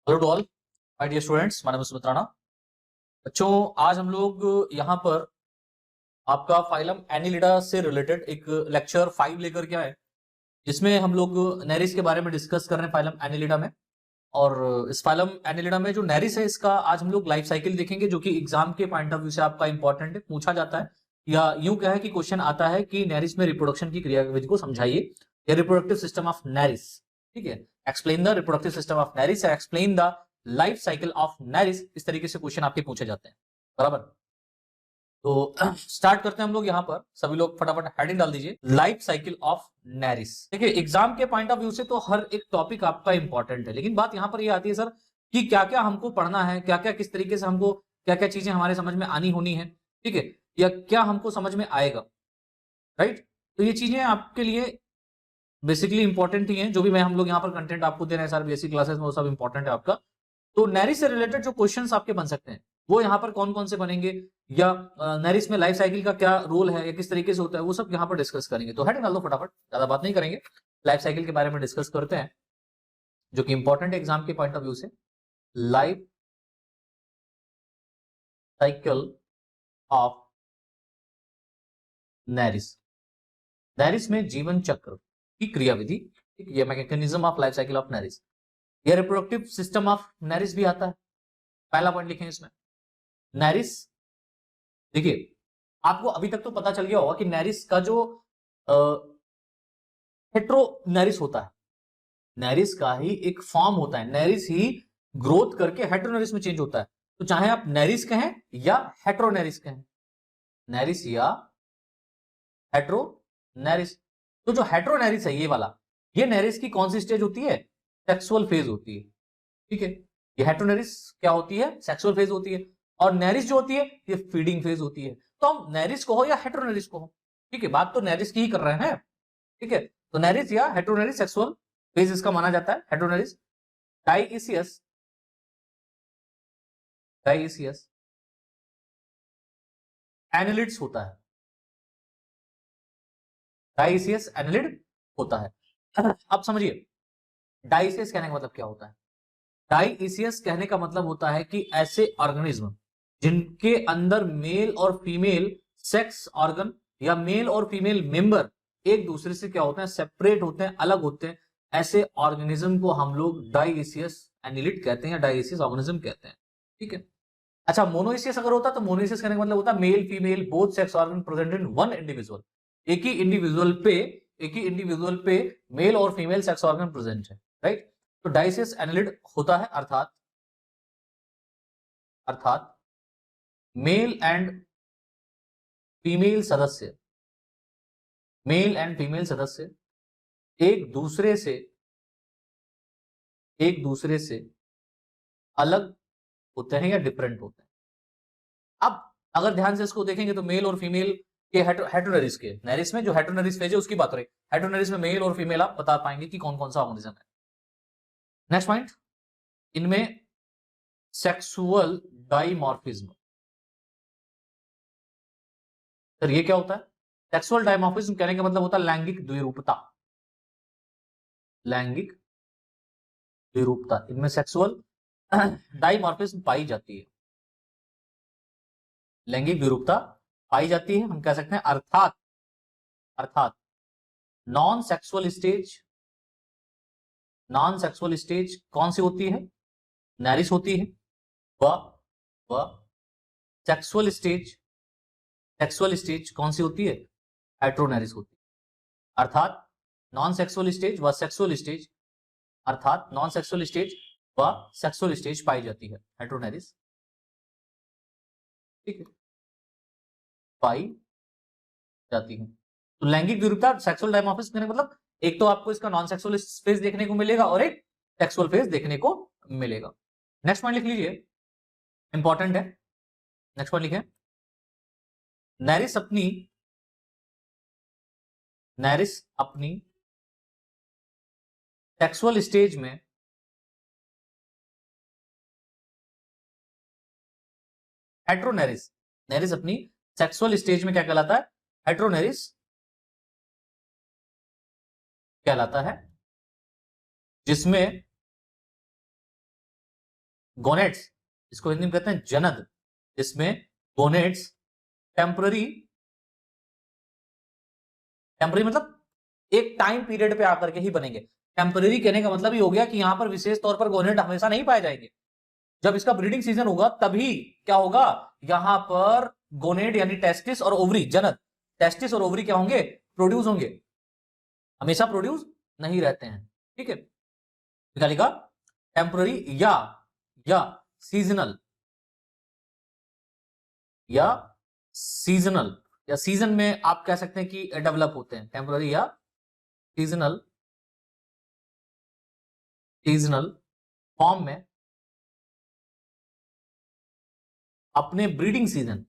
Hello to all my dear students, my name is Sumit Rana. बच्चों, आज हम लोग यहाँ पर आपका फाइलम एनिलिडा से रिलेटेड एक लेक्चर 5 लेकर के आए, जिसमें हम लोग नेरिस के बारे में डिस्कस कर रहे हैं फाइलम एनिलिडा में। और इस फाइलम एनिलिडा में जो नेरिस है, इसका आज हम लोग लाइफ साइकिल देखेंगे, जो कि एग्जाम के पॉइंट ऑफ व्यू से आपका इंपॉर्टेंट है, पूछा जाता है या यूं क्या है कि क्वेश्चन आता है कि नेरिस में रिप्रोडक्शन की क्रियाविधि को समझाइए या रिप्रोडक्टिव सिस्टम ऑफ नेरिस। ठीक है, explain the reproductive system of Nereis, explain the life cycle of Nereis. इस तरीके से क्वेश्चन आपके पूछे जाते हैं, बराबर। तो स्टार्ट करते हैं हम लोग। यहाँ पर सभी लोग फटाफट हेडिंग डाल दीजिए, लाइफ साइकिल ऑफ नेरिस। देखिए, एग्जाम के पॉइंट ऑफ व्यू से तो हर एक टॉपिक आपका इंपॉर्टेंट है, लेकिन बात यहाँ पर ये आती है सर कि क्या क्या हमको पढ़ना है, क्या क्या किस तरीके से हमको क्या क्या चीजें हमारे समझ में आनी होनी है, ठीक है, या क्या हमको समझ में आएगा, राइट। तो ये चीजें आपके लिए बेसिकली इंपॉर्टेंट ही हैं। जो भी मैं हम लोग यहाँ पर कंटेंट आपको दे रहे हैं सर बेसिक क्लासेस में, वो सब इंपॉर्टेंट है आपका। तो नेरिस से रिलेटेड जो क्वेश्चंस आपके बन सकते हैं, वो यहाँ पर कौन कौन से बनेंगे, या नेरिस में लाइफ साइकिल का क्या रोल है या किस तरीके से होता है, वो सब यहाँ पर डिस्कस करेंगे। तो हेडिंग डाल दो फटाफट, ज्यादा बात नहीं करेंगे, लाइफ साइकिल के बारे में डिस्कस करते हैं, जो कि इंपॉर्टेंट है एग्जाम के पॉइंट ऑफ व्यू से। Life cycle of Nereis. Nereis में जीवन चक्र की क्रियाविधि, ये mechanism of life cycle of Nereis. ये रिप्रोडक्टिव सिस्टम ऑफ नेरिस भी आता है। पहला पॉइंट लिखें इसमें, नेरिस। देखिए, आपको अभी तक तो पता चल गया होगा कि नेरिस का जो हेट्रोनेरिस होता है, नेरिस का ही एक फॉर्म होता है, नेरिस ही ग्रोथ करके हेट्रोनेरिस में चेंज होता है। तो चाहे आप नेरिस कहें या हेट्रोनेरिस कहें, नेरिस या हेट्रोनेरिस। तो जो हेट्रोनेरिस है ये वाला, ये नेरिस की कौन सी स्टेज होती है? सेक्सुअल फेज होती है। ठीक है, ये हेट्रोनेरिस क्या होती है? सेक्सुअल फेज होती है। और नेरिस जो होती है ये फीडिंग फेज होती है। तो हम नेरिस को हो या हेट्रोनेरिस को हो, ठीक है, बात तो नेरिस की ही कर रहे हैं। ठीक है, तो नेरिस या हेट्रोनेरिस सेक्सुअल फेज इसका माना जाता है, हेट्रोनेरिस। डाइसियस, डाइसियस एनालिड्स होता है, डाइसियस एनालिड होता है। अब समझिए, डाइसियस कहने का मतलब क्या होता है? डाइसियस कहने का मतलब होता है कि ऐसे ऑर्गेनिज्म जिनके अंदर मेल और फीमेल सेक्स ऑर्गन या मेल और फीमेल मेंबर एक दूसरे से क्या होते हैं? सेपरेट होते हैं, अलग होते हैं। ऐसे ऑर्गेनिज्म को हम लोग डाइसियस एनिलिड कहते हैं या डाइसियस ऑर्गेनिज्म कहते हैं। ठीक है, अच्छा, मोनोइसियस अगर होता तो मोनोइसियस कहने का मतलब होता है male female both sex organ present in one individual. एक ही इंडिविजुअल पे, एक ही इंडिविजुअल पे मेल और फीमेल सेक्स ऑर्गन प्रेजेंट है, राइट। तो डाइसियस एनालिड होता है, अर्थात अर्थात मेल एंड फीमेल सदस्य, मेल एंड फीमेल सदस्य एक दूसरे से, एक दूसरे से अलग होते हैं या डिफरेंट होते हैं। अब अगर ध्यान से इसको देखेंगे तो मेल और फीमेल के हेटेरोनेरिस के, नेरिस में जो हेटेरोनेरिस फेज है उसकी बात करें, हेटेरोनेरिस में मेल और फीमेल आप बता पाएंगे कि कौन कौन सा ऑर्गेनिज्म है। नेक्स्ट पॉइंट, इनमें सेक्सुअल डाइमॉर्फिज्म। सर ये क्या होता है? सेक्सुअल डाइमॉर्फिज्म कहने का मतलब होता है लैंगिक द्विरूपता, लैंगिक द्विरूपता। इनमें सेक्सुअल डाइमॉर्फिज्म पाई जाती है, लैंगिक विरूपता पाई जाती है, हम कह सकते हैं। अर्थात अर्थात non sexual stage, non sexual stage कौन सी होती है? नेरिस होती है। वह सेक्सुअल स्टेज, सेक्सुअल स्टेज कौन सी होती है? हेट्रोनेरिस होती है। अर्थात नॉन सेक्सुअल स्टेज व सेक्सुअल स्टेज, अर्थात नॉन सेक्सुअल स्टेज व सेक्सुअल स्टेज पाई जाती है, हेट्रोनेरिस। ठीक है, पाई जाती है। तो लैंगिक विरूपता, सेक्सुअल डायमॉर्फिज्म कहने का मतलब एक तो आपको इसका नॉन सेक्सुअल फेज देखने को मिलेगा और एक सेक्सुअल फेज देखने को मिलेगा। नेक्स्ट पॉइंट लिख लीजिए, इंपॉर्टेंट है। नेक्स्ट पॉइंट लिखें, नेरिस अपनी, नेरिस अपनी सेक्सुअल स्टेज में हेट्रोनेरिस, नेरिस अपनी सेक्सुअल स्टेज में क्या कहलाता है? हेट्रोनेरिस कहलाता है, जिसमें गोनेट्स, इसको हिंदी में कहते हैं जनद, इसमें गोनेट्स टेम्पररी मतलब एक टाइम पीरियड पे आकर के ही बनेंगे। टेम्पररी कहने का मतलब ही हो गया कि यहां पर विशेष तौर पर गोनेट हमेशा नहीं पाए जाएंगे। जब इसका ब्रीडिंग सीजन होगा तभी क्या होगा, यहां पर गोनेट यानी टेस्टिस और ओवरी, जनद, टेस्टिस और ओवरी क्या होंगे, प्रोड्यूस होंगे, हमेशा प्रोड्यूस नहीं रहते हैं। ठीक है, क्या लिखा, टेम्पररी या सीजनल, या सीजन में आप कह सकते हैं कि डेवलप होते हैं, टेम्पररी या सीजनल फॉर्म में अपने ब्रीडिंग सीजन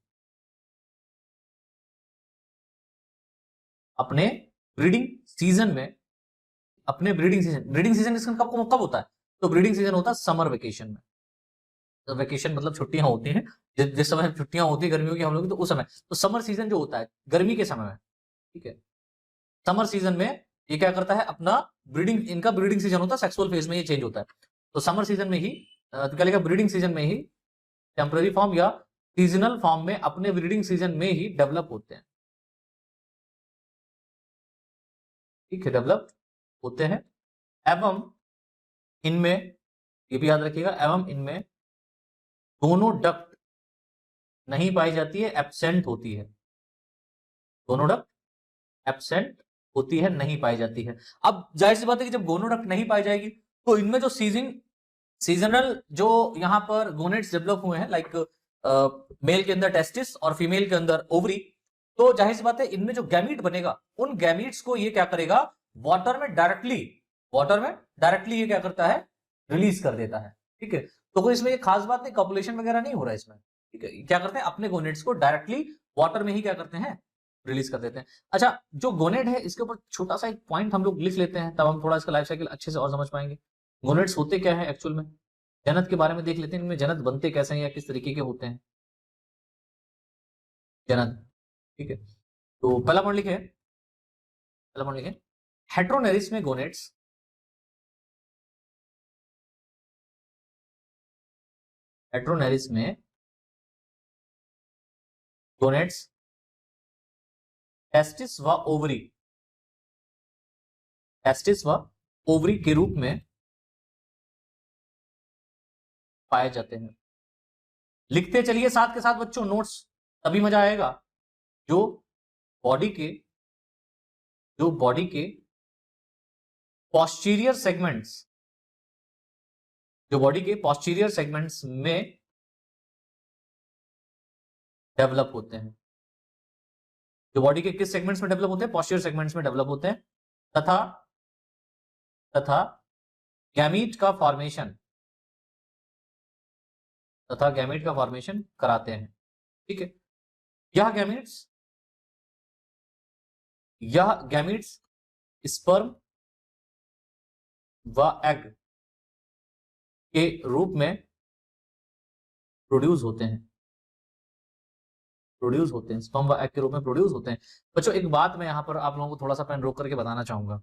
इसका कब होता है, तो ब्रीडिंग सीजन होता है समर वेकेशन में। तो वेकेशन मतलब छुट्टियां होती हैं, जिस समय छुट्टियां होती है गर्मियों की हम लोग की, तो उस समय, तो समर सीजन जो होता है गर्मी के समय में, ठीक है, समर सीजन में ये क्या करता है, अपना ब्रीडिंग, इनका ब्रीडिंग सीजन होता है, सेक्सुअल फेज में ये चेंज होता है, तो समर सीजन में ही तो क्या लिखा, ब्रीडिंग सीजन में ही टेम्पररी फॉर्म या सीजनल फॉर्म में अपने ब्रीडिंग सीजन में ही डेवलप होते हैं। ठीक है, डेवलप होते हैं, एवं इनमें, ये भी याद रखिएगा, एवं इनमें दोनों डक्ट नहीं पाई जाती है, एब्सेंट होती है, दोनों डक्ट एब्सेंट होती है, नहीं पाई जाती है। अब जाहिर सी बात है कि जब दोनों डक्ट नहीं पाई जाएगी तो इनमें जो सीजनल जो यहां पर गोनेट्स डेवलप हुए हैं, लाइक मेल के अंदर टेस्टिस और फीमेल के अंदर ओवरी, तो जाहिर सी बात है इनमें जो गैमीट बनेगा, उन गैमीट्स को ये क्या करेगा, वाटर में डायरेक्टली ये क्या करता है, रिलीज कर देता है। ठीक है, तो कोई इसमें ये खास बात नहीं, कॉपुलेशन वगैरह नहीं हो रहा है इसमें। ठीक है, क्या करते हैं, अपने गोनेट्स को डायरेक्टली वाटर में ही क्या करते हैं, रिलीज कर देते हैं। अच्छा, जो गोनेट है इसके ऊपर छोटा सा एक पॉइंट हम लोग लिख लेते हैं, तब हम थोड़ा इसका लाइफ साइकिल अच्छे से और समझ पाएंगे। गोनेट्स होते क्या है एक्चुअल में, जनत के बारे में देख लेते हैं, इनमें जनत बनते कैसे हैं या किस तरीके के होते हैं जनत। ठीक है, तो पहला पॉइंट लिखे, हेट्रोनेरिस में गोनेट्स, हेट्रोनेरिस में गोनेट्स टेस्टिस व ओवरी के रूप में पाए जाते हैं। लिखते चलिए साथ के साथ बच्चों, नोट्स तभी मजा आएगा। जो बॉडी के पोस्टीरियर सेगमेंट्स में डेवलप होते हैं, जो बॉडी के किस सेगमेंट्स में डेवलप होते हैं, पोस्टीरियर सेगमेंट्स में डेवलप होते हैं, तथा गैमीट का फॉर्मेशन कराते हैं। ठीक है, यह गैमीट्स स्पर्म व एग के रूप में प्रोड्यूस होते हैं, स्पर्म व एग के रूप में प्रोड्यूस होते हैं। बच्चों एक बात मैं यहां पर आप लोगों को थोड़ा सा पेन रोक करके बताना चाहूंगा।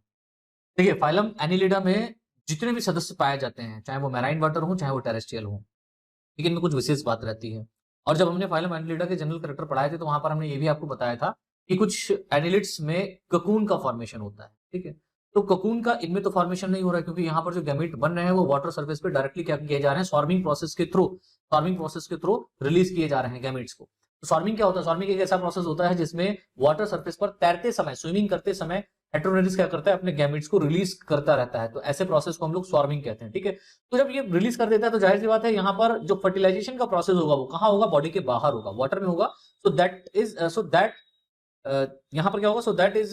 देखिए, फाइलम एनिलिडा में जितने भी सदस्य पाए जाते हैं, चाहे वो मैराइन वाटर हो चाहे वो टेरेस्ट्रियल हो, ठीक है, इनमें कुछ विशेष बात रहती है। और जब हमने फाइलम एनिलिडा के जनरल कैरेक्टर पढ़ाए थे तो वहां पर हमने ये भी आपको बताया था कि कुछ एनिलिड्स में ककून का फॉर्मेशन होता है। ठीक है, तो ककून का इनमें तो फॉर्मेशन नहीं हो रहा है, क्योंकि यहाँ पर जो गैमीट बन रहे हैं वो वाटर सरफेस पे डायरेक्टली क्या किए जा रहे हैं, स्वार्मिंग प्रोसेस के थ्रू रिलीज किए जा रहे हैं गैमीट्स को। तो स्वार्मिंग क्या होता है, स्वार्मिंग एक ऐसा प्रोसेस होता है जिसमें वाटर सरफेस पर तैरते समय, स्विमिंग करते समय हेट्रोनेरिस क्या करता है, अपने गैमीट्स को रिलीज करता रहता है, तो ऐसे प्रोसेस को हम लोग स्वार्मिंग कहते हैं। ठीक है, तो जब ये रिलीज कर देता है तो जाहिर सी बात है यहाँ पर जो फर्टिलाइजेशन का प्रोसेस होगा वो कहाँ होगा, बॉडी के बाहर होगा, वाटर में होगा। सो दैट यहाँ पर क्या होगा, so that is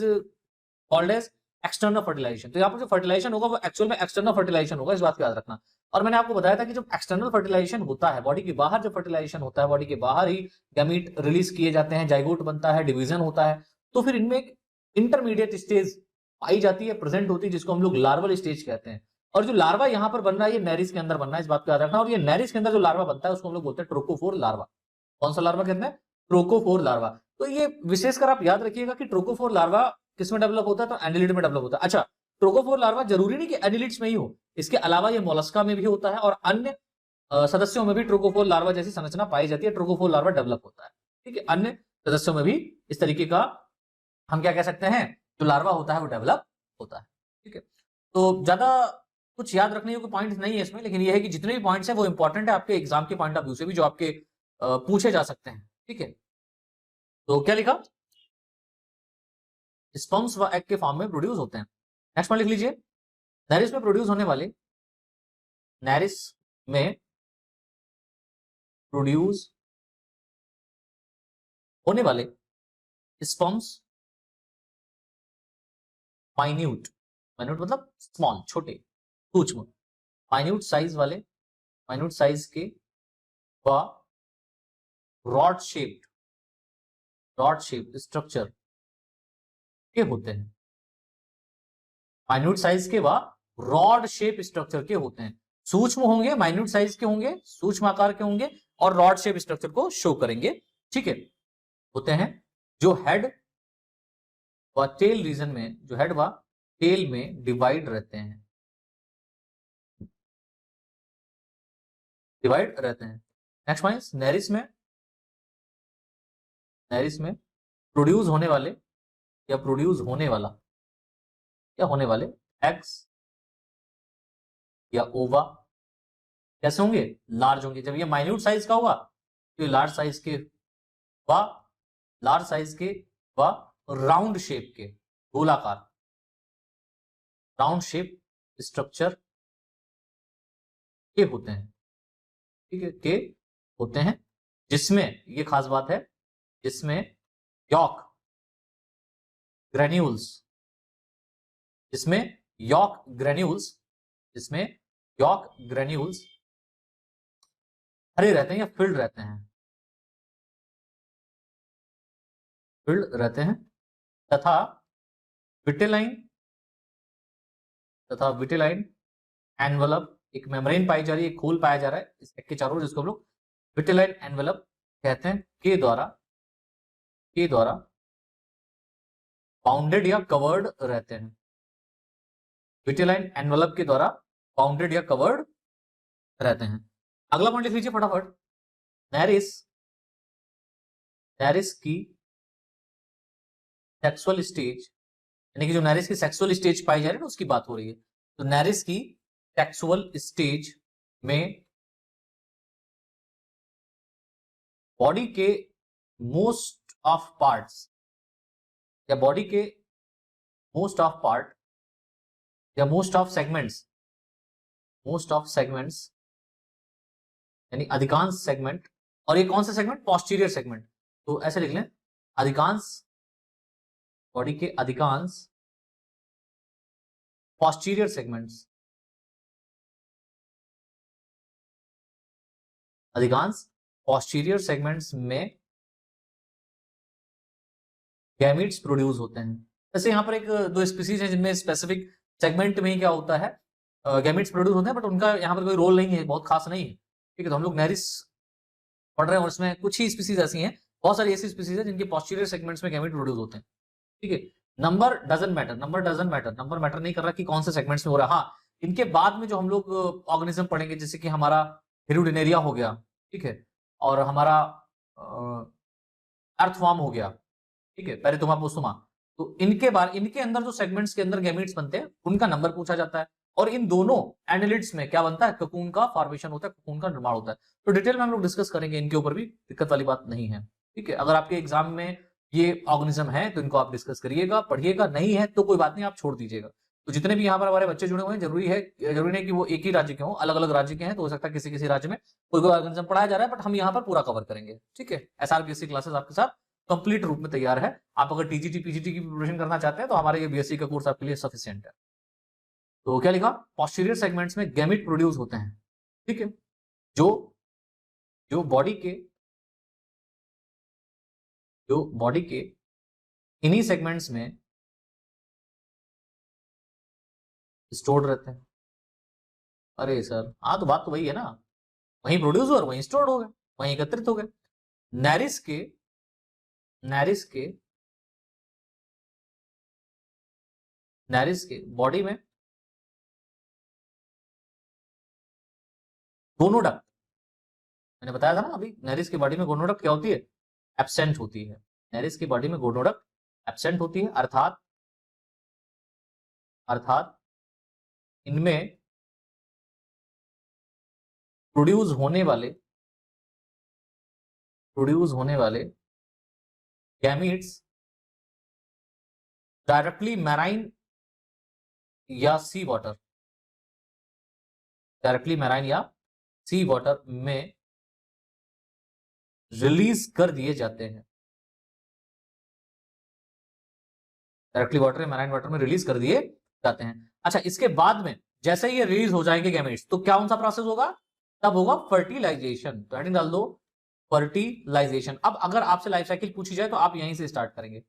called as external fertilisation. तो यहाँ पर जो फर्टिलाइजेशन होगा वो एक्चुअल में एक्सटर्नल फर्टिलाइजेशन होगा, इस बात को याद रखना। और मैंने आपको बताया था कि जब एक्सटर्नल फर्टिलाइजेशन होता है, बॉडी के बाहर जब फर्टिलाइजेशन होता है, बॉडी के बाहर ही गैमीट रिलीज किए जाते हैं, जाइगोट बनता है, डिवीजन होता है, तो फिर इनमें एक इंटरमीडिएट स्टेज पाई जाती है, प्रेजेंट होती है, जिसको हम लोग लार्वल स्टेज कहते हैं। और जो लार्वा यहाँ पर बन रहा है ये नेरिस के अंदर बन रहा है, इस बात को याद रखना। और ये नेरिस के अंदर जो लार्वा बनता है उसको हम लोग बोलते हैं ट्रोकोफोर लार्वा। कौन सा लार्वा कहते हैं, ट्रोकोफोर लार्वा। तो ये विशेषकर आप याद रखिएगा कि ट्रोकोफोर लार्वा किसमें डेवलप होता है, तो एनिलिड में डेवलप होता है। अच्छा, ट्रोकोफोर लार्वा जरूरी नहीं कि एनिलिड्स में ही हो, इसके अलावा ये मोलस्का में भी होता है और अन्य सदस्यों में भी ट्रोकोफोर लार्वा जैसी संरचना पाई जाती है, ट्रोकोफोर लार्वा डेवलप होता है। ठीक है, अन्य सदस्यों में भी इस तरीके का हम क्या कह सकते हैं, जो लार्वा होता है वो डेवलप होता है। ठीक है, तो ज्यादा कुछ याद रखने के पॉइंट नहीं है इसमें, लेकिन ये है कि जितने भी पॉइंट्स हैं वो इंपॉर्टेंट है आपके एग्जाम के पॉइंट ऑफ व्यू से भी, जो आपके पूछे जा सकते हैं। ठीक है, तो क्या लिखा, स्पर्म्स व एग के फॉर्म में प्रोड्यूस होते हैं। नेक्स्ट पॉइंट लिख लीजिए, नैरिस में प्रोड्यूस होने वाले, नैरिस में प्रोड्यूस होने वाले स्पर्म्स माइन्यूट, माइन्यूट मतलब स्मॉल, छोटे, सूक्ष्म, माइन्यूट साइज वाले, माइन्यूट साइज के व रॉड शेप्ड स्ट्रक्चर के होते हैं। माइन्यूट साइज के व रॉड शेप स्ट्रक्चर के होते हैं। सूक्ष्म होंगे, माइन्यूट साइज के होंगे, सूक्ष्म आकार के होंगे और रॉड शेप स्ट्रक्चर को शो करेंगे। ठीक है, होते हैं जो हेड व टेल रीजन में, जो हेड व टेल में डिवाइड रहते हैं, डिवाइड रहते हैं। नेक्स्ट पॉइंट, नैरिस में प्रोड्यूस होने वाले या प्रोड्यूस होने वाला या होने वाले एग्स या ओवा कैसे होंगे, लार्ज होंगे। जब ये माइन्यूट साइज का होगा तो ये लार्ज साइज के व राउंड शेप के, गोलाकार राउंड शेप स्ट्रक्चर के होते हैं। ठीक है, के होते हैं, जिसमें ये खास बात है, जिसमें यॉक ग्रेन्यूल्स, जिसमें यॉक ग्रेन्यूल्स हरे रहते हैं या फिल्ड रहते हैं तथा विटेलाइन एनवलप, एक मेम्ब्रेन पाई जा रही है, एक खोल पाया जा रहा है इस के चारों, जिसको हम लोग विटेलाइन एनवलप कहते हैं, के द्वारा बाउंडेड या कवर्ड रहते हैं। विटेलाइन एनवलप के द्वारा बाउंडेड या कवर्ड रहते हैं। अगला पॉइंट लिख लीजिए फटाफट, नैरिस की सेक्सुअल स्टेज, यानी कि जो नैरिस की सेक्सुअल स्टेज पाई जा रही है उसकी बात हो रही है। तो नैरिस की सेक्सुअल स्टेज में बॉडी के मोस्ट ऑफ पार्ट्स या बॉडी के मोस्ट ऑफ सेगमेंट्स यानी अधिकांश सेगमेंट, और ये कौन सा सेगमेंट, पोस्टीरियर सेगमेंट, तो ऐसे लिख लें, बॉडी के अधिकांश पोस्टीरियर सेगमेंट्स में गैमीट्स प्रोड्यूस होते हैं। जैसे यहाँ पर एक दो स्पीसीज है जिनमें स्पेसिफिक सेगमेंट में ही क्या होता है, गैमीट्स प्रोड्यूस होते हैं, बट उनका यहाँ पर कोई रोल नहीं है, बहुत खास नहीं है। ठीक है, तो हम लोग नैरिस पढ़ रहे हैं और इसमें कुछ ही स्पीसीज ऐसी हैं, बहुत सारी ऐसी स्पीसीज है जिनके पोस्टीरियर सेगमेंट्स में गैमीट प्रोड्यूस होते हैं। ठीक है, number doesn't matter, number matter नहीं कर रहा कि कौन से सेगमेंट्स में हो रहा है। हाँ, इनके बाद में जो हम लोग ऑर्गेनिज्म पढ़ेंगे, जैसे कि हमारा हिरुडिनेरिया हो गया, ठीक है, और हमारा अर्थवर्म हो गया, ठीक है, पेरिथोमा पोस्टोमा, तो इनके अंदर जो सेगमेंट्स के अंदर गैमीट्स बनते हैं उनका नंबर पूछा जाता है, और इन दोनों एनालिड्स में क्या बनता है, ककून का फॉर्मेशन होता है, ककून का निर्माण होता है। तो डिटेल में हम लोग डिस्कस करेंगे, इनके ऊपर भी दिक्कत वाली बात नहीं है। ठीक है, अगर आपके एग्जाम में ये ऑर्गेनिज्म है तो इनको आप डिस्कस करिएगा, पढ़िएगा, नहीं है तो कोई बात नहीं, आप छोड़ दीजिएगा। तो जितने भी यहाँ पर हमारे बच्चे जुड़े हुए हैं, जरूरी नहीं कि वो एक ही राज्य के हों, अलग अलग राज्य के हैं, तो हो सकता है किसी किसी राज्य में कोई कोई ऑर्गेनिज्म पढ़ाया जा रहा है, बट हम यहाँ पर पूरा कवर करेंगे। ठीक है, SRBSc क्लासेस आपके साथ कंप्लीट रूप में तैयार है। आप अगर TGT PGT की प्रिपरेशन करना चाहते हैं तो हमारे ये BSc का कोर्स आपके लिए सफिशिएंट है। तो क्या लिखा, पोस्टीरियर सेगमेंट्स में गैमेट प्रोड्यूस होते हैं। ठीक है, जो बॉडी के इन्हीं सेगमेंट्स में स्टोर्ड रहते हैं। अरे सर, हाँ तो बात तो वही है ना, वहीं प्रोड्यूस हुआ और वहीं स्टोर्ड हो गए, वहीं एकत्रित हो गए। नैरिस के बॉडी में दोनों डक्ट, मैंने बताया था ना अभी, नेरिस की बॉडी में गोनोडक्ट क्या होती है, एब्सेंट होती है। नेरिस की बॉडी में गोनोडक्ट एब्सेंट होती है, अर्थात इनमें प्रोड्यूस होने वाले गैमीट्स डायरेक्टली मैराइन या सी वाटर, में रिलीज कर दिए जाते हैं। डायरेक्टली वाटर या मैराइन वाटर में रिलीज कर दिए जाते हैं। अच्छा, इसके बाद में जैसे ही ये रिलीज हो जाएंगे गैमेट्स, तो क्या उनका प्रोसेस होगा, तब होगा फर्टिलाइजेशन। तो हेडिंग डाल दो, फर्टिलाइजेशन। अब अगर आपसे लाइफ साइकिल पूछी जाए तो आप यहीं से स्टार्ट करेंगे,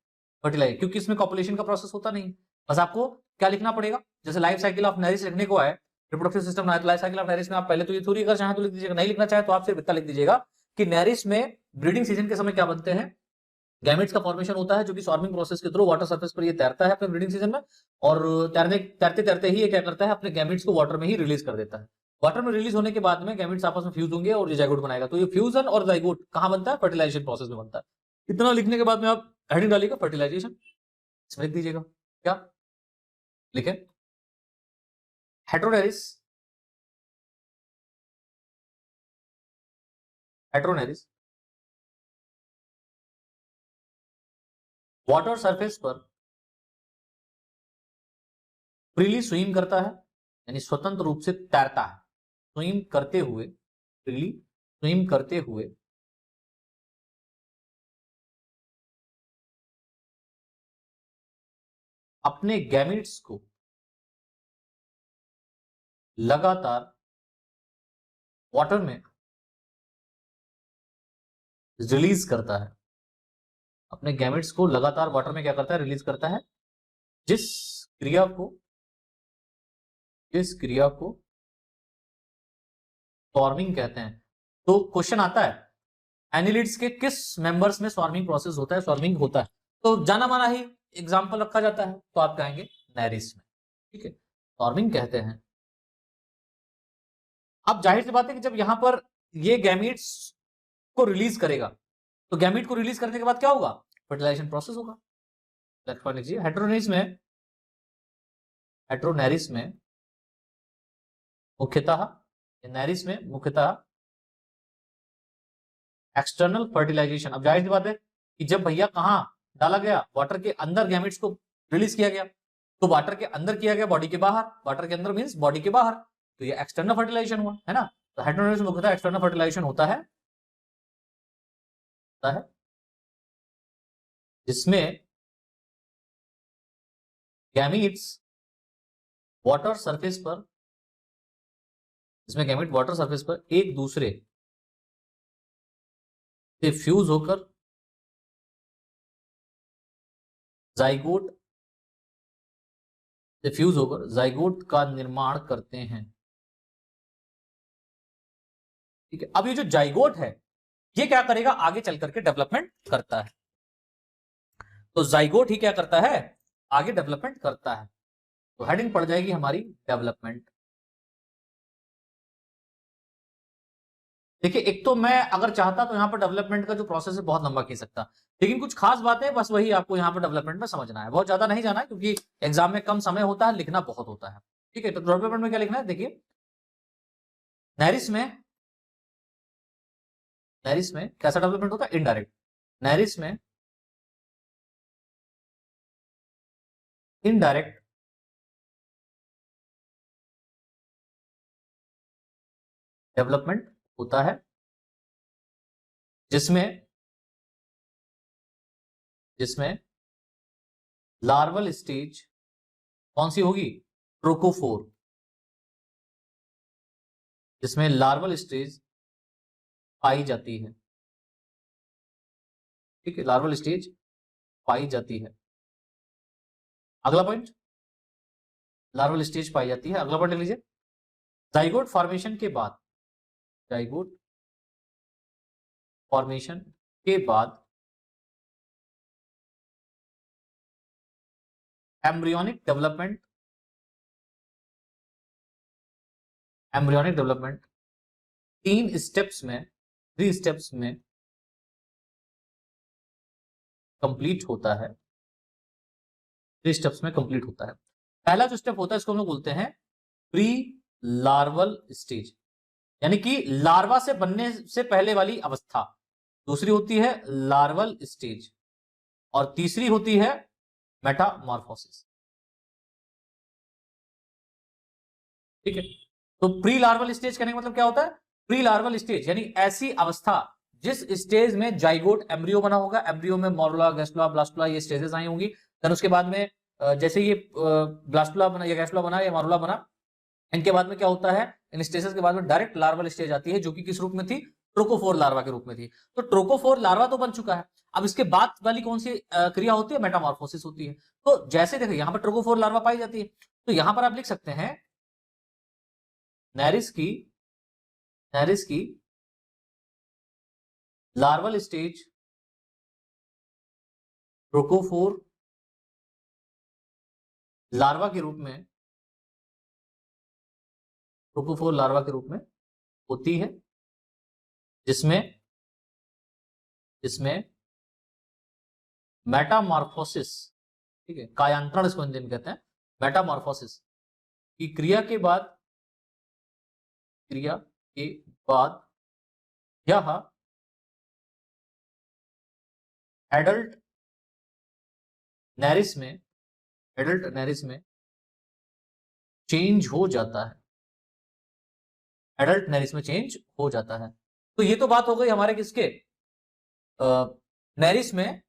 फर्टिलाइज, क्योंकि इसमें कॉपुलेशन का प्रोसेस होता नहीं। बस आपको क्या लिखना पड़ेगा, जैसे लाइफ साइकिल ऑफ नेरिस लिखने को है, reproductive system life cycle of Nereis में आप पहले तो ये थ्योरी अगर चाहें तो लिख दीजिएगा, नहीं लिखना चाहे तो आप सिर्फ इतना लिख दीजिएगा कि नेरिस में ब्रीडिंग सीजन के समय क्या बनते हैं, गैमेट्स का फॉर्मेशन होता है, जो कि स्वार्मिंग प्रोसेस के थ्रू वाटर सरफेस पर ये तैरता है अपने ब्रीडिंग सीजन में, और तैरते तैरते ही ये क्या करता है, अपने गैमेट्स को वाटर में ही रिलीज कर देता है। वाटर में रिलीज होने के बाद में गैमेट्स आपस में फ्यूज होंगे और ये जाइगोट बनाएगा। तो ये फ्यूजन और जाइगोट कहां बनता है, फर्टिलाइजेशन प्रोसेस में बनता है। इतना लिखने के बाद में आप हेडिंग डालिएगा फर्टिलाइजेशन, इसमें लिख दीजिएगा क्या लिखे, हेट्रोनेरिस वाटर सरफेस पर फ्रीली स्विम करता है, यानी स्वतंत्र रूप से तैरता है, स्विम करते हुए, फ्रीली स्विम करते हुए अपने गैमेट्स को लगातार वाटर में रिलीज करता है, अपने गैमेट्स को लगातार वाटर में क्या करता है, रिलीज करता है, जिस क्रिया को स्वार्मिंग कहते हैं। तो क्वेश्चन आता है एनिलिड्स के किस मेंबर्स में स्वार्मिंग प्रोसेस होता है, स्वार्मिंग होता है, तो जाना माना ही एग्जांपल रखा जाता है, तो आप कहेंगे नेरिस में, ठीक है, स्वार्मिंग कहते हैं। अब जाहिर सी बात है कि जब यहां पर ये गैमीट्स को रिलीज करेगा, तो गैमीट को रिलीज करने के बाद क्या होगा, फर्टिलाइजेशन प्रोसेस होगा। हेट्रोनेरिस में मुख्यतः एक्सटर्नल फर्टिलाइजेशन। अब जाहिर सी बात है कि जब भैया कहां डाला गया, वाटर के अंदर गैमेट्स को रिलीज किया गया, तो वाटर के अंदर किया गया, बॉडी के बाहर, वाटर के अंदर मींस बॉडी के बाहर, तो ये एक्सटर्नल फर्टिलाइजेशन हुआ, है ना। तो हेट्रोनेरिस में मुख्यतः एक्सटर्नल फर्टिलाइजेशन होता है जिसमें गैमीट्स वाटर सरफेस पर एक दूसरे से फ्यूज होकर जाइगोट का निर्माण करते हैं, ठीक है। अब ये जो जाइगोट है, ये क्या करेगा, आगे चल करके डेवलपमेंट करता है। तो जाइगोट ही क्या करता है, आगे डेवलपमेंट करता है। तो हेडिंग पड़ जाएगी हमारी डेवलपमेंट। देखिए, एक तो मैं अगर चाहता तो यहां पर डेवलपमेंट का जो प्रोसेस है बहुत लंबा खींच सकता, लेकिन कुछ खास बातें बस वही आपको यहां पर डेवलपमेंट में समझना है, बहुत ज्यादा नहीं जाना है, क्योंकि एग्जाम में कम समय होता है, लिखना बहुत होता है, ठीक है। तो डेवलपमेंट में क्या लिखना है, देखिए, नेरिस में कैसा डेवलपमेंट होता है, इनडायरेक्ट। नेरिस में इनडायरेक्ट डेवलपमेंट होता है, जिसमें लार्वल स्टेज कौन सी होगी, ट्रोकोफोर, जिसमें लार्वल स्टेज पाई जाती है, ठीक है, लार्वल स्टेज पाई जाती है। अगला पॉइंट, लार्वल स्टेज पाई जाती है, अगला पॉइंट लिख लीजिए, जाइगोट फॉर्मेशन के बाद एम्ब्रियोनिक डेवलपमेंट 3 स्टेप्स में 3 स्टेप्स में कंप्लीट होता है। 3 स्टेप्स में कंप्लीट होता है। पहला जो स्टेप होता है इसको हम लोग बोलते हैं प्री लार्वल स्टेज, यानी कि लार्वा से बनने से पहले वाली अवस्था। दूसरी होती है लार्वल स्टेज और तीसरी होती है मेटामॉर्फोसिस। ठीक है, तो प्री लार्वल स्टेज कहने का मतलब क्या होता है? प्री लार्वल स्टेज यानी ऐसी अवस्था जिस स्टेज में जाइगोट एम्ब्रियो बना होगा, एम्ब्रियो में मोरुला, गैस्ट्रुला, ब्लास्टुला ये स्टेजेस आई होंगी। फिर उसके बाद में जैसे ये ब्लास्टुला बना या गैस्ट्रुला बना या मोरुला बना, इनके बाद में क्या होता है, इन स्टेजेस के बाद में डायरेक्ट लार्वल स्टेज आती है, जो कि किस रूप में थी? ट्रोकोफोर लार्वा के रूप में थी। तो ट्रोकोफोर लार्वा तो बन चुका है, अब इसके बाद वाली कौन सी क्रिया होती है? मेटामॉर्फोसिस होती है। तो जैसे देखिए यहां पर ट्रोकोफोर लार्वा पाई जाती है, तो यहां पर आप लिख सकते हैं नेरिस की लार्वल स्टेज ट्रोकोफोर लार्वा के रूप में, ट्रोकोफोर लार्वा के रूप में होती है, जिसमें मेटामॉर्फोसिस, ठीक है, कायांतरण इसको हिंदी में कहते हैं, मेटामॉर्फोसिस की क्रिया के बाद यह एडल्ट नेरिस में चेंज हो जाता है। एडल्ट नेरिस में चेंज हो जाता है। तो ये तो बात हो गई हमारे किसके, नेरिस में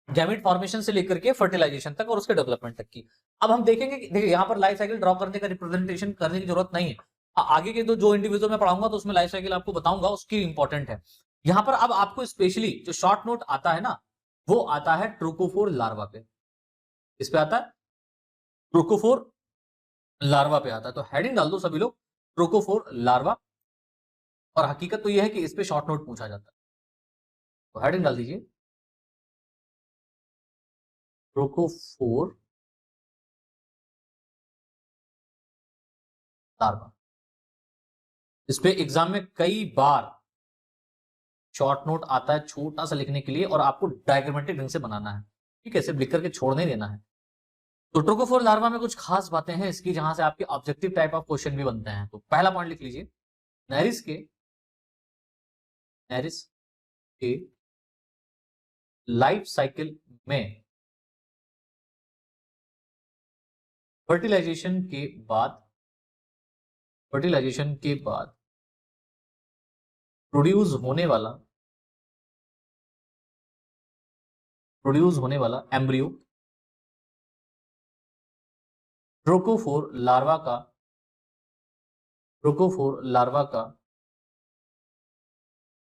गैमेट फॉर्मेशन से लेकर के फर्टिलाइजेशन तक और उसके डेवलपमेंट तक की। अब हम देखेंगे कि देखिए यहां पर लाइफ साइकिल ड्रॉ करने का रिप्रेजेंटेशन करने की जरूरत नहीं है। आगे के जो इंडिविजुअल मैं पढ़ाऊंगा तो उसमें लाइफ साइकिल आपको बताऊंगा, उसकी इंपॉर्टेंट है। यहां पर अब आपको स्पेशली जो शॉर्ट नोट आता है ना, वो आता है ट्रोकोफोर लार्वा पे। इस पे आता है ट्रोकोफोर लार्वा पे आता है। तो हेडिंग डाल दो सभी लोग, ट्रोकोफोर लार्वा, और हकीकत तो यह है कि इस पे शॉर्ट नोट पूछा जाता है। तो हेडिंग डाल दीजिए ट्रोकोफोर लार्वा। इस पे एग्जाम में कई बार शॉर्ट नोट आता है छोटा सा लिखने के लिए, और आपको डायग्रामेटिक ढंग से बनाना है। ठीक है, सिर्फ लिख करके छोड़ नहीं देना है। तो ट्रोकोफोर लार्वा में कुछ खास बातें हैं इसकी, जहां से आपके ऑब्जेक्टिव टाइप ऑफ क्वेश्चन भी बनते हैं। तो पहला पॉइंट लिख लीजिए, नेरिस के लाइफ साइकिल में फर्टिलाइजेशन के बाद प्रोड्यूस होने वाला एम्ब्रियो ट्रोकोफोर लार्वा का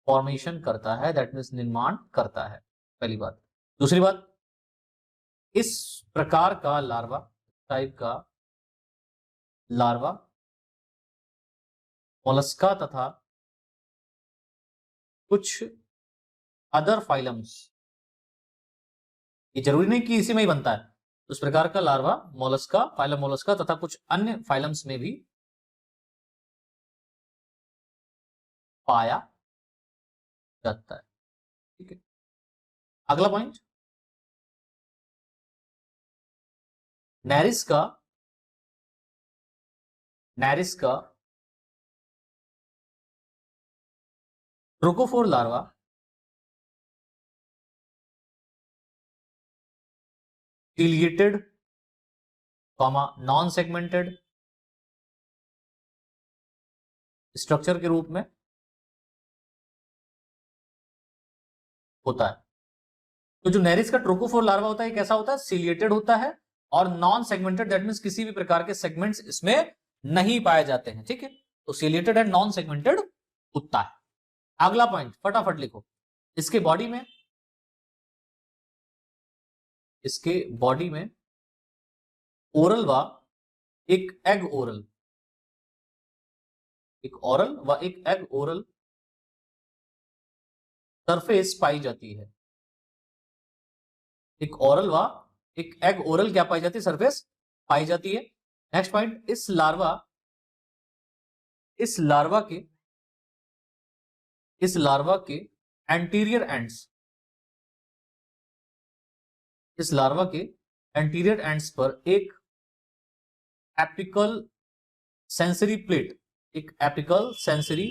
फॉर्मेशन करता है, दैट मीन्स निर्माण करता है। पहली बात। दूसरी बात, इस प्रकार का लार्वा मोलस्का तथा कुछ अदर फाइलम्स, ये जरूरी नहीं कि इसी में ही बनता है, उस प्रकार का लार्वा मोलस्का, फाइलम मोलस्का तथा कुछ अन्य फाइलम्स में भी पाया जाता है। ठीक है, अगला पॉइंट, नेरिस का trochophore larva ciliated, non segmented structure के रूप में होता है। तो जो नेरिस का ट्रोकोफोर लार्वा होता है कैसा होता है? सिलिएटेड होता है और नॉन सेगमेंटेड, दैट मींस किसी भी प्रकार के सेगमेंट्स इसमें नहीं पाए जाते हैं। ठीक है, तो सिलिएटेड एंड नॉन सेगमेंटेड होता है। अगला पॉइंट फटाफट लिखो, इसके बॉडी में ओरल व एक एग ओरल सरफेस पाई जाती है। एक ओरल व एक एग ओरल क्या पाई जाती है? सरफेस पाई जाती है। नेक्स्ट पॉइंट, इस लार्वा के इस लार्वा के एंटीरियर एंड्स, इस लार्वा के एंटीरियर एंड्स पर एक एपिकल सेंसरी प्लेट, एक एपिकल सेंसरी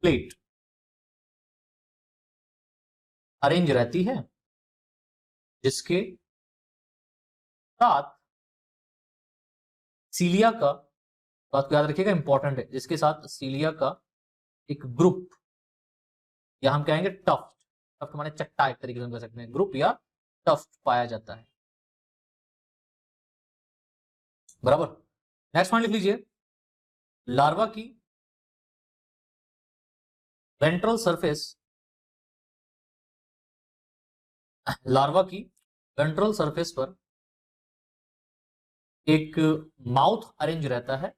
प्लेट अरेंज रहती है, जिसके साथ सीलिया का, बात को याद रखिएगा इंपॉर्टेंट है, जिसके साथ सीलिया का एक ग्रुप, या हम कहेंगे टफ्ट, टफ्ट माने चट्टा एक तरीके से हम कह सकते हैं, ग्रुप या टफ्ट पाया जाता है। बराबर। नेक्स्ट पॉइंट लिख लीजिए, लार्वा की वेंट्रल सरफेस, लार्वा की वेंट्रल सरफेस पर एक माउथ अरेंज रहता है,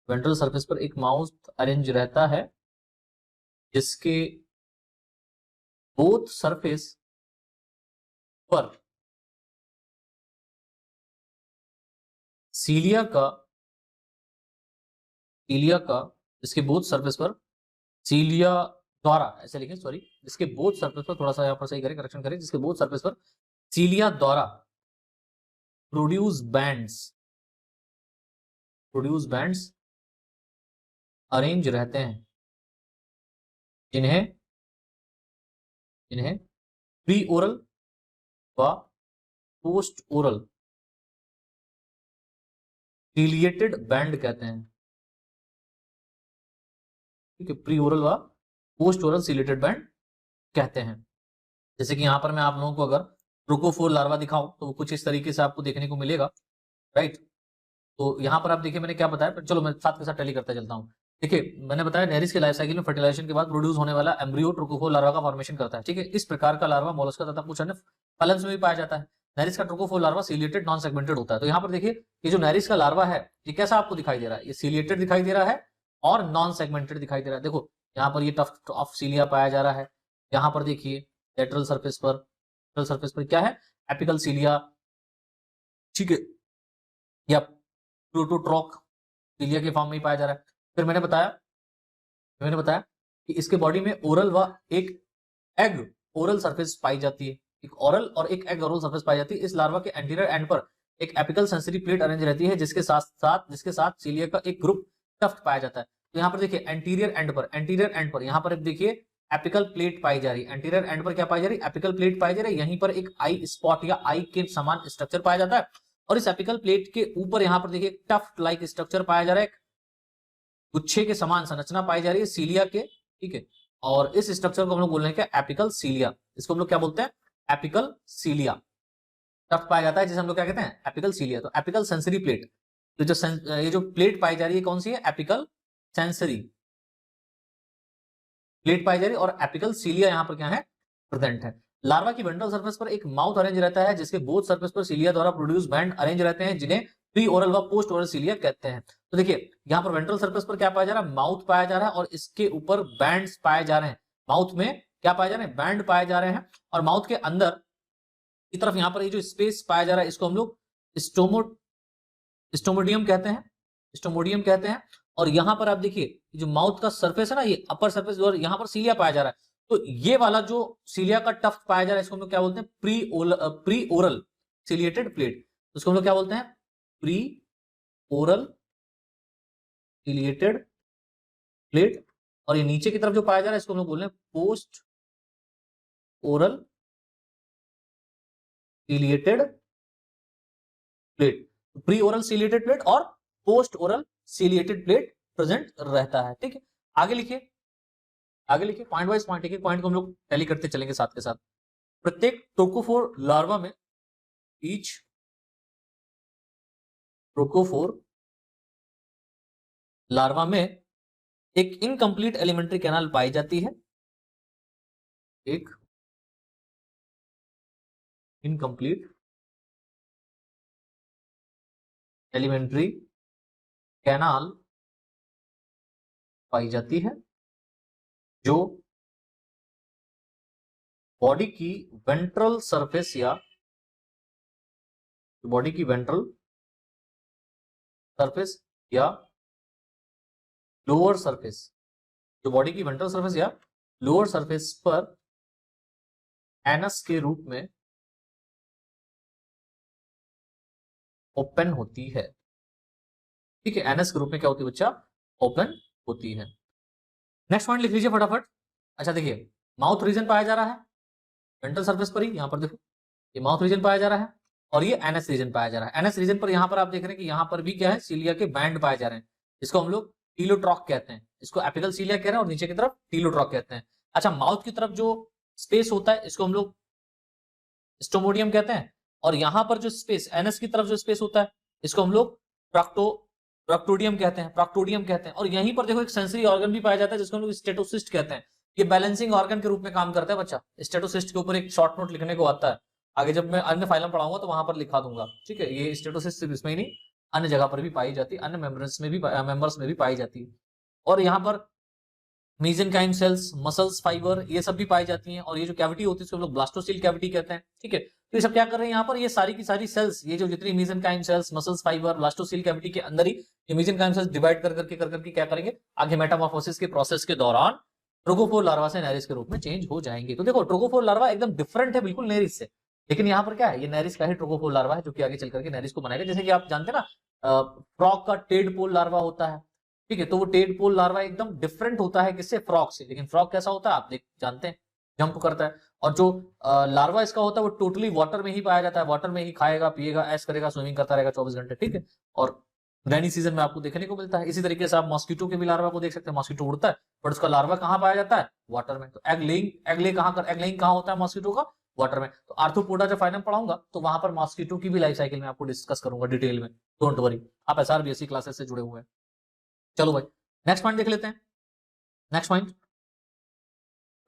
वेंट्रल सरफेस पर एक माउथ अरेंज रहता है, जिसके बोथ सरफेस पर सीलिया का, सीलिया का, जिसके बोथ सरफेस पर सीलिया द्वारा, ऐसे लिखें सॉरी, जिसके बोथ सरफेस पर, थोड़ा सा यहां पर सही करें, करेक्शन करें, जिसके बोथ सरफेस पर सीलिया द्वारा प्रोड्यूस बैंड्स अरेंज रहते हैं, जिन्हें प्री ओरल व पोस्ट ओरल सीलिएटेड बैंड कहते हैं। ठीक है, प्री ओरल व पोस्ट ओरल सीलिएटेड बैंड कहते हैं। जैसे कि यहां पर मैं आप लोगों को अगर ट्रोकोफोर लार्वा दिखाऊं तो कुछ इस तरीके से आपको देखने को मिलेगा, राइट। तो यहां पर आप देखिए मैंने क्या बताया, पर चलो मैं साथ के साथ टैली करता चलता हूं। देखिए मैंने बताया नेरिस के लाइफ साइकिल में फर्टिलाइजेशन के बाद प्रोड्यूस होने वाला एम्ब्रियो ट्रोकोफोर लार्वा का फॉर्मेशन करता है। ठीक है, इस प्रकार का लार्वा मोलस्का तथा कुछ अन्य फलन्स में भी पाया जाता है। नेरिस का trochophore larva ciliated non segmented होता है। तो यहाँ पर देखिए ये जो नेरिस का लार्वा है ये कैसा आपको दिखाई दे रहा है, ये सीलिएटेड दिखाई दे रहा है और नॉन सेगमेंटेड दिखाई दे रहा है। देखो यहाँ पर ये टफ्ट ऑफ सीलिया पाया जा रहा है, यहाँ पर देखिए लेटरल सरफेस पर क्या है, एपिकल सीलिया, ठीक है, या प्रोटोट्रॉक सीलिया के फॉर्म में ही पाया जा रहा है। फिर मैंने बताया कि इसके बॉडी में ओरल व एक एग ओरल सरफेस पाई जाती है, एक ओरल और एक एग ओरल सरफेस पाई जाती है। इस लार्वा के एंटीरियर एंड पर एक एपिकल सेंसरी प्लेट अरेंज रहती है, जिसके साथ सीलिया का एक ग्रुप टफ्ट पाया जाता है। तो यहाँ पर देखिए एंटीरियर एंड पर यहाँ पर देखिए एपिकल प्लेट पाई जा रही है। एंटीरियर एंड पर क्या पाई जा रही है, एपिकल प्लेट पाई जा रही है। यहीं पर एक आई स्पॉट या आई के समान स्ट्रक्चर पाया जाता है, और इस एपिकल प्लेट के ऊपर यहाँ पर देखिए टफ्ट लाइक स्ट्रक्चर पाया जा रहा है, गुच्छे के समान संरचना पाई जा रही है सीलिया के, ठीक है। और इस स्ट्रक्चर को हम लोग बोल रहे हैं क्या, एपिकल सीलिया। इसको हम लोग क्या बोलते हैं, एपिकल सीलिया। टफ्ट पाया जाता है जिसे हम लोग क्या कहते हैं, एपिकल सीलिया। तो एपिकल सेंसरी प्लेट, तो जो ये जो प्लेट पाई जा रही है कौन सी है, एपिकल सेंसरी प्लेट पाई जा रही है, और एपिकल सीलिया यहाँ पर क्या है, प्रेजेंट है। लार्वा की वेंट्रल सरफेस पर एक माउथ अरेंज रहता है, जिसके बोथ सरफेस पर सीलिया द्वारा प्रोड्यूस बैंड अरेंज रहते हैं, जिन्हें प्री ओरल व पोस्ट ओरल सीलिया कहते हैं। तो देखिए यहाँ पर वेंट्रल सरफेस पर क्या पाया जा रहा है, माउथ पाया जा रहा है, और इसके ऊपर बैंड्स पाए जा रहे हैं। माउथ में क्या पाए जा रहे हैं, बैंड पाए जा रहे हैं, और माउथ के अंदर की तरफ यहाँ पर ये जो स्पेस पाया जा रहा है इसको हम लोग स्टोमोडियम कहते हैं। और यहां पर आप देखिए जो माउथ का सरफेस है ना, ये अपर सरफेस, और यहां पर सीलिया पाया जा रहा है। तो ये वाला जो सीलिया का टफ्ट पाया जा रहा है इसको हम लोग क्या बोलते हैं, प्री ओरल सीलिएटेड प्लेट। उसको हम लोग क्या बोलते हैं, प्री ओरल सीलिएटेड प्लेट। और ये नीचे की तरफ जो पाया जा रहा है इसको हम लोग बोल रहे हैं post oral ciliated plate. Pre oral ciliated plate और post oral ciliated plate present रहता है। ठीक है, आगे लिखिए पॉइंट वाइज पॉइंट, एक पॉइंट को हम लोग टैली करते चलेंगे साथ के साथ। प्रत्येक ट्रोकोफोर लार्वा में, ईच ट्रोकोफोर लार्वा में एक इनकम्प्लीट एलिमेंट्री कैनाल पाई जाती है, एक इनकम्प्लीट एलिमेंट्री कैनाल पाई जाती है, जो बॉडी की वेंट्रल सरफेस या लोअर सरफेस, जो बॉडी की वेंट्रल सरफेस या लोअर सरफेस पर एनस के रूप में ओपन होती है। ठीक है, एनस के रूप में क्या होती है बच्चा, ओपन होती है। नेक्स्ट पॉइंट लिख लीजिए फटाफट। अच्छा देखिए, माउथ रीजन पाया जा रहा है वेंट्रल सरफेस पर ही, यहां पर देखो ये माउथ रीजन पाया जा रहा है और ये एनएस रीजन पाया जा रहा है। एनएस रीजन पर यहां पर आप देख रहे हैं कि यहां पर भी क्या है, सीलिया के बैंड पाए जा रहे हैं, इसको हम लोग टीलोट्रॉक कहते हैं, इसको एपिकल सीलिया कह रहे हैं और नीचे की तरफ टीलोट्रॉक कहते हैं। अच्छा, माउथ की तरफ जो स्पेस होता है इसको हम लोग स्टोमोडियम कहते हैं, और यहां पर जो स्पेस एनएस की तरफ जो स्पेस होता है इसको हम लोग प्रॉक्टोडियम कहते हैं, प्रॉक्टोडियम कहते हैं। और यहीं पर देखो एक सेंसरी ऑर्गन भी पाया जाता है जिसको हम लोग स्टेटोसिस्ट कहते हैं, ये बैलेंसिंग ऑर्गन के रूप में काम करता है बच्चा। स्टेटोसिस्ट के ऊपर एक शॉर्ट नोट लिखने को आता है, आगे जब मैं अन्य फाइलम पढ़ाऊंगा तो वहां पर लिखा दूंगा। ठीक है, ये स्टेटोसिस्ट सिर्फ इसमें ही नहीं, अन्य जगह पर भी पाई जाती है, अन्य मेंबर्स में भी पाई जाती है। और यहाँ पर मीजेनकाइम सेल्स, मसल्स फाइबर, ये सब भी पाई जाती हैं। और ये जो कैविटी होती है इसको हम लोग ब्लास्टोसील कैविटी कहते हैं। ठीक है, तो ये सब क्या कर रहे हैं यहाँ पर, ये सारी की सारी सेल्स, ये जो जितनी mesenchyme cells, muscles fibre, blastocoel cavity के अंदर ही ये मीजेनकाइम सेल्स डिवाइड कर करके क्या करेंगे, आगे मेटामॉर्फोसिस के प्रोसेस के दौरान ट्रोगोफोर लार्वा से नेरिस के रूप में चेंज हो जाएंगे। तो देखो ट्रोगोफोर लार्वा एकदम डिफरेंट है बिल्कुल नेरिस से, लेकिन यहाँ पर क्या है, ये नेरिस का ही ट्रोगोफोर लार्वा है जो कि आगे चल करके नेरिस को बनाएगा। जैसे कि आप जानते हैं ना, फ्रॉग का टेडपोल लार्वा होता है। ठीक है, तो वो टेडपोल लार्वा एकदम डिफरेंट होता है किससे, फ्रॉग से। लेकिन फ्रॉग कैसा होता है आप जानते हैं, जंप करता है। और जो लार्वा इसका होता है वो टोटली वाटर में ही पाया जाता है, वाटर में ही खाएगा पिएगा ऐश करेगा, स्विमिंग करता रहेगा 24 घंटे। ठीक है, और रेनी सीजन में आपको देखने को मिलता है। इसी तरीके से आप मॉस्किटो के भी लार्वा को देख सकते हैं, मॉस्किटो उड़ता है बट उसका लार्वा कहाँ पाया जाता है, वाटर में। तो एग लेइंग कहाँ होता है मॉस्किटो का, वाटर में। तो आर्थ्रोपोडा जब फाइनल पढ़ाऊंगा तो वहां पर मॉस्किटो की भी लाइफ साइकिल में आपको डिस्कस करूंगा डिटेल में, डोंट वरी, आप SRBSC क्लासेस से जुड़े हुए हैं। चलो भाई नेक्स्ट पॉइंट देख लेते हैं। नेक्स्ट पॉइंट,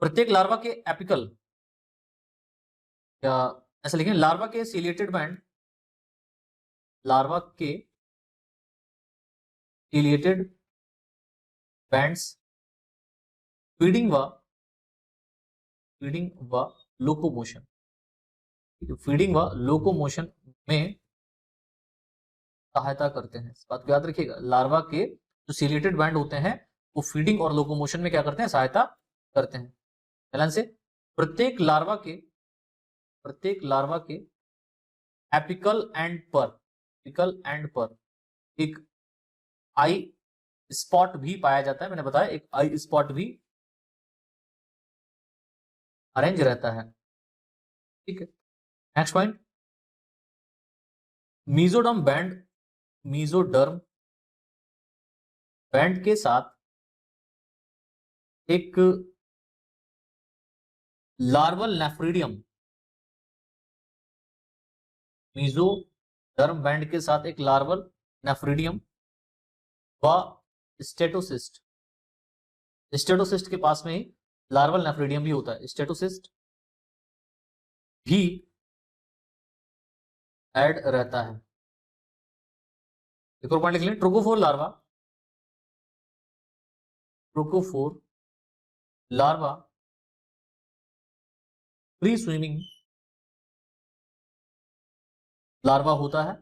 प्रत्येक लार्वा के एपिकल, या ऐसे लिखें, लार्वा के सीलिएटेड बैंड, लार्वा के सीलिएटेड बैंड्स फीडिंग व लोकोमोशन, फीडिंग व लोकोमोशन में सहायता करते हैं। इस बात को याद रखिएगा, लार्वा के जो सीलिएटेड बैंड होते हैं वो फीडिंग और लोकोमोशन में क्या करते हैं, सहायता करते हैं। ध्यान से, प्रत्येक लार्वा के एपिकल एंड पर एक आई स्पॉट भी पाया जाता है। मैंने बताया एक आई स्पॉट भी अरेंज रहता है। ठीक है, नेक्स्ट पॉइंट, मीजोडर्म बैंड के साथ एक लार्वल नेफ्रिडियम, मीजोडर्म बैंड के साथ एक लार्वल नेफ्रिडियम व स्टेटोसिस्ट के पास में ही लार्वल नेफ्रिडियम भी होता है, स्टेटोसिस्ट भी ऐड रहता है। एक और पॉइंट लिख लें, ट्रोगोफोर लार्वा फ्री स्विमिंग लार्वा होता है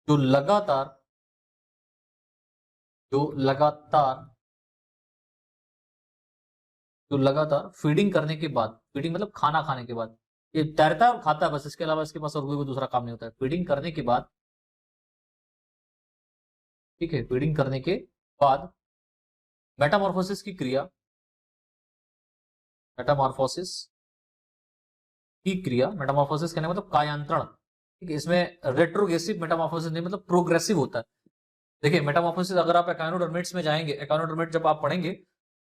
जो लगातार फीडिंग करने के बाद, फीडिंग मतलब खाना खाने के बाद, ये तैरता है और खाता है बस, इसके अलावा इसके पास और कोई दूसरा काम नहीं होता है। फीडिंग करने के बाद, ठीक है, फीडिंग करने के बाद मेटामॉर्फोसिस कहने मतलब कायांतरण। ठीक है, इसमें रेट्रोग्रेसिव मेटामॉर्फोसिस नहीं, मतलब प्रोग्रेसिव होता है। देखिए मेटामॉर्फोसिस, अगर आप एकाइनोडर्मेट्स में जाएंगे, एकाइनोडर्मेट जब आप पढ़ेंगे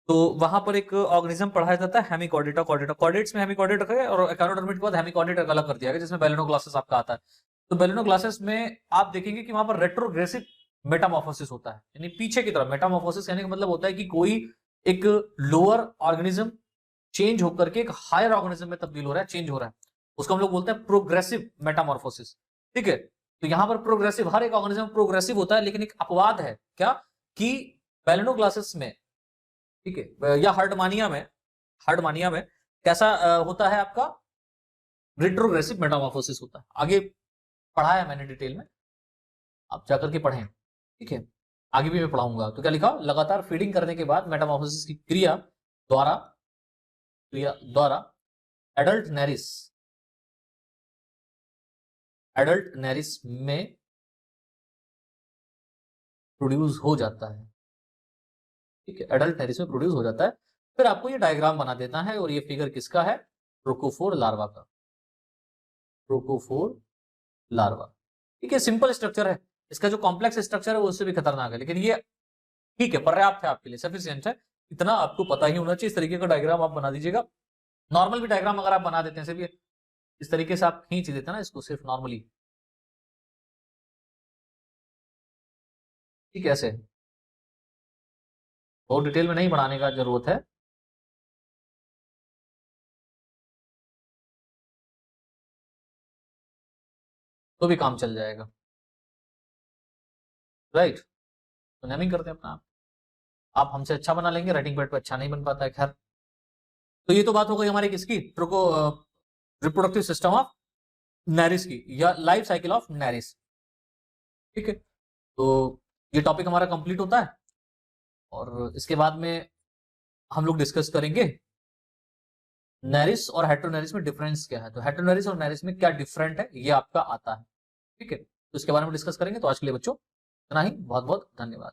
तो वहां पर एक ऑर्गेनिज्म पढ़ाया जाता है हेमिकॉर्डेटा, कॉर्डेट्स में हेमिकॉर्डेट रखा है और एकाइनोडर्मेट के बाद हेमिकॉर्डेट अलग कर दिया गया जिसमें बेलेनोग्लासेस आपका आता है। तो बेलेनोग्लासेस में आप देखेंगे कि वहां पर रेट्रोग्रेसिव मेटामॉर्फोसिस होता है, यानी पीछे की तरफ। मेटामॉर्फोसिस कहने का मतलब होता है कि कोई एक लोअर ऑर्गेनिज्म चेंज होकर के एक हायर ऑर्गेनिज्म में तब्दील हो रहा है, चेंज हो रहा है, उसको हम लोग बोलते हैं प्रोग्रेसिव मेटामॉर्फोसिस। ठीक है, तो यहां पर प्रोग्रेसिव, हर एक ऑर्गेनिज्म प्रोग्रेसिव होता है, लेकिन एक अपवाद है क्या, कि बेलेनोग्लासेस में, ठीक है, या हर्डमानिया में कैसा होता है आपका, रेट्रोग्रेसिव मेटामॉर्फोसिस होता है। आगे पढ़ाया मैंने डिटेल में। आप जाकर के पढ़ें, ठीक है। आगे भी मैं पढ़ाऊंगा। तो क्या लिखा, लगातार फीडिंग करने के बाद मेटामॉर्फोसिस की क्रिया द्वारा एडल्ट नेरिस में प्रोड्यूस हो जाता है, ठीक है, एडल्ट नेरिस में प्रोड्यूस हो जाता है। फिर आपको ये डायग्राम बना देता है, और ये फिगर किसका है, ट्रोकोफोर लार्वा का, ट्रोकोफोर लार्वा, ठीक है। सिंपल स्ट्रक्चर है, इसका जो कॉम्प्लेक्स स्ट्रक्चर है वो उससे भी खतरनाक है, लेकिन ये ठीक है, पर्याप्त है आपके लिए, सफिशिएंट है, इतना आपको पता ही होना चाहिए। इस तरीके का डायग्राम आप बना दीजिएगा। नॉर्मल भी डायग्राम अगर आप बना देते हैं, सिर्फ इस तरीके से आप खींच देते हैं ना इसको, सिर्फ नॉर्मली, ठीक है, ऐसे बहुत डिटेल में नहीं बनाने का जरूरत है। तो भी काम चल जाएगा, राइट। तो नेमिंग करते हैं अपना, आप हमसे अच्छा बना लेंगे, राइटिंग पैड पे अच्छा नहीं बन पाता है, खैर। तो ये तो बात हो गई हमारी किसकी, ट्रोको रिप्रोडक्टिव सिस्टम ऑफ नेरिस की, या लाइफ साइकिल ऑफ नेरिस, ठीक है। तो ये टॉपिक हमारा कंप्लीट होता है, और इसके बाद में हम लोग डिस्कस करेंगे नेरिस और हेटेरोनेरिस में डिफरेंस क्या है। तो हेटेरोनेरिस और नेरिस में क्या डिफरेंट है ये आपका आता है, ठीक है। तो इसके बारे में डिस्कस करेंगे। तो आज के लिए बच्चों इतना ही, बहुत बहुत धन्यवाद।